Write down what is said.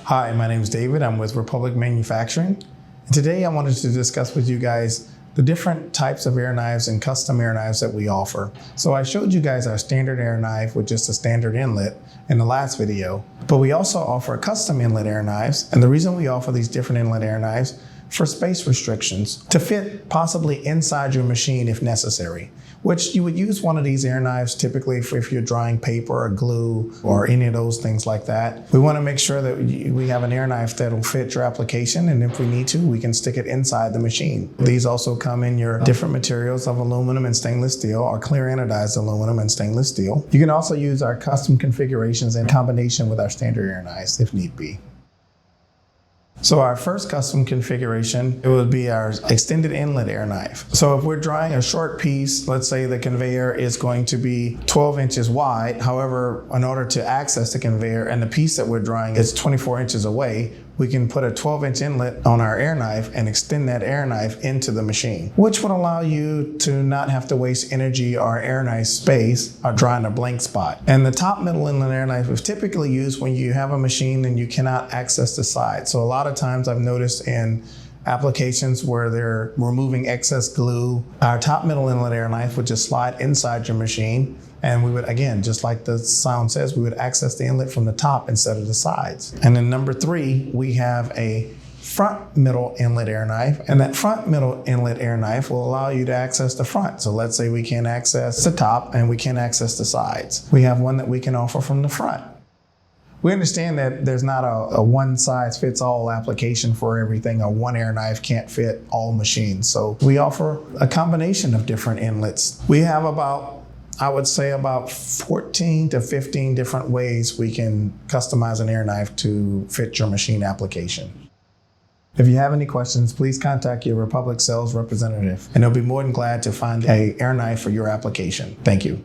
Hi, my name is David. I'm with Republic Manufacturing. And today I wanted to discuss with you guys the different types of air knives and custom air knives that we offer. So I showed you guys our standard air knife with just a standard inlet in the last video, but we also offer custom inlet air knives. And the reason we offer these different inlet air knives for space restrictions to fit possibly inside your machine if necessary, which you would use one of these air knives typically if you're drying paper or glue or any of those things like that. We want to make sure that we have an air knife that will fit your application, and if we need to, we can stick it inside the machine. These also come in your different materials of aluminum and stainless steel, or clear anodized aluminum and stainless steel. You can also use our custom configurations in combination with our standard air knives if need be. So our first custom configuration, it would be our extended inlet air knife. So if we're drying a short piece, let's say the conveyor is going to be 12 inches wide. However, in order to access the conveyor and the piece that we're drying is 24 inches away, we can put a 12-inch inlet on our air knife and extend that air knife into the machine, which would allow you to not have to waste energy or air knife space or drying a blank spot. And the top middle inlet air knife is typically used when you have a machine and you cannot access the side. So a lot of times I've noticed in applications where they're removing excess glue, our top middle inlet air knife would just slide inside your machine, and we would, again, just like the sound says, we would access the inlet from the top instead of the sides. And then number 3, we have a front middle inlet air knife, and that front middle inlet air knife will allow you to access the front. So let's say we can't access the top and we can't access the sides. We have one that we can offer from the front. We understand that there's not a one-size-fits-all application for everything. A one air knife can't fit all machines. So we offer a combination of different inlets. We have I would say about 14 to 15 different ways we can customize an air knife to fit your machine application. If you have any questions, please contact your Republic sales representative, and they'll be more than glad to find an air knife for your application. Thank you.